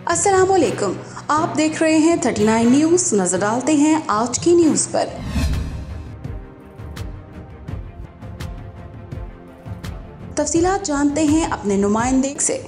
अस्सलाम वालेकुम, आप देख रहे हैं 39 न्यूज़। नजर डालते हैं आज की न्यूज़ पर। तफसीलात जानते हैं अपने नुमाइंदे से।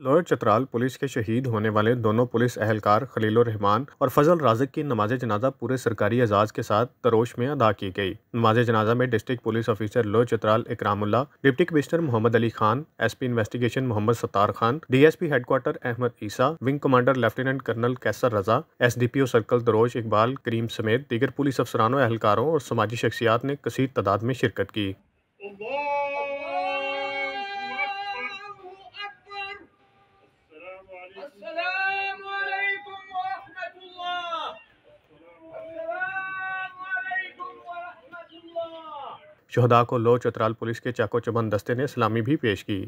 लोअर चतराल पुलिस के शहीद होने वाले दोनों पुलिस एहलकार खलीलुर रहमान और फजल राज़िक की नमाज जनाजा पूरे सरकारी एजाज के साथ तरोश में अदा की गई। नमाज जनाजा में district police officer lower Chitral Ikramullah, deputy commissioner Mohammad Ali Khan, SP investigation Mohammad Sattar Khan, DSP headquarter Ahmad Isa, wing commander lieutenant colonel Qaiser Raza, SDPO circle Drosh Iqbal Karim समेत दीगर पुलिस अफसरानों, एहलकारों और समाजी शख्सियात ने कसीर तादाद में शिरकत की। शुहदा को लोअर चतराल पुलिस के चाको चबंद दस्ते ने सलामी भी पेश की।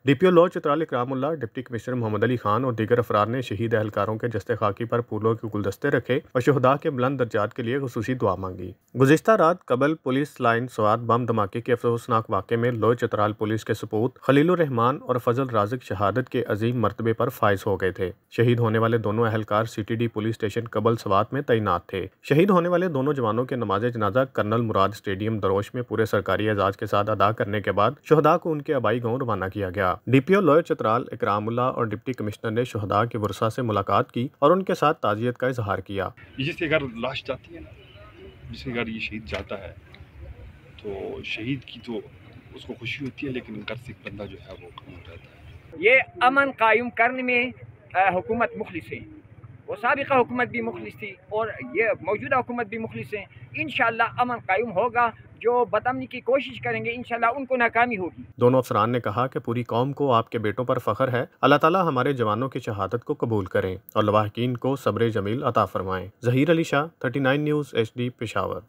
DPO Lower Chitral Ikramullah, deputy commissioner Mohammad Ali Khan और दीगर अफराद ने शहीद एहलकारों के जस्ते खाकी पर फूलों के गुलदस्ते रखे और शुहदा के बुलंद दर्जात के लिए खुसूसी दुआ मांगी। गुज़िश्ता रात कबल पुलिस लाइन स्वात बम धमाके के अफसोसनाक वाक़े में लोअर चतराल पुलिस के सपूत खलीलुर रहमान और फजल राज़िक शहादत के अजीम मर्तबे पर फाइज हो गए थे। शहीद होने वाले दोनों एहलकार CTD पुलिस स्टेशन कबल स्वात में तैनात थे। शहीद होने वाले दोनों जवानों के नमाज जनाजा कर्नल मुराद स्टेडियम दरोश में पूरे सरकारी एजाज के साथ अदा करने के बाद शुहदा को उनके आबाई गाँव रवाना किया गया। डीपीओ लोअर चतराल इकरामुल्लाह और डिप्टी कमिश्नर ने शुहदा के वर्सा से मुलाकात की और उनके साथ ताज़ियत का इजहार किया। जिसके घर लाश जाती है ना, जिसके घर ये शहीद जाता है तो शहीद की तो उसको खुशी होती है, लेकिन घर से बंदा जो है वो कम हो जाता है। ये अमन कायम करने में हुकूमत मुखलिस है, वो साबिका हुकूमत भी मुखलिस थी और ये मौजूदा हुकूमत भी मुखलिस है। इंशाअल्लाह अमन कायम होगा। जो बदअमनी की कोशिश करेंगे इंशाअल्लाह उनको नाकामी होगी। दोनों अफसरान ने कहा कि पूरी कौम को आपके बेटों पर फख्र है। अल्लाह ताला हमारे जवानों की शहादत को कबूल करें और लवाहकीन को सब्र जमील अता फरमाएं। Zaheer Ali Shah, 39 news HD Peshawar.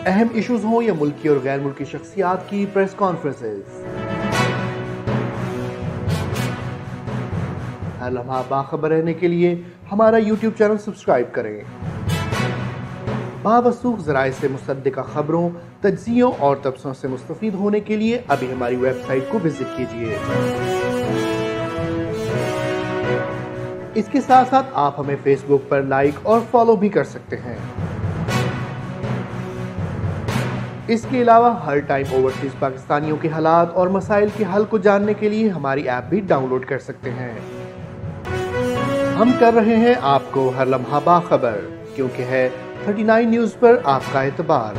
अहम इश्यूज हों या मुल्की और गैर मुल्की शख्सियात की प्रेस कॉन्फ्रेंसेस, हर लम्हा बाखबर रहने के लिए हमारा YouTube चैनल सब्सक्राइब करें। बावसूख ज़राए से मुसद्दिक़ा खबरों, तज्ज़ियों और तबसरों से मुस्तफ़ीद होने के लिए अभी हमारी वेबसाइट को विजिट कीजिए। इसके साथ साथ आप हमें फेसबुक पर लाइक और फॉलो भी कर सकते हैं। इसके अलावा हर टाइम ओवरसीज पाकिस्तानियों के हालात और मसाइल के हल को जानने के लिए हमारी ऐप भी डाउनलोड कर सकते हैं। हम कर रहे हैं आपको हर लम्हा बाखबर, क्योंकि है 39 न्यूज़ पर आपका एतबार।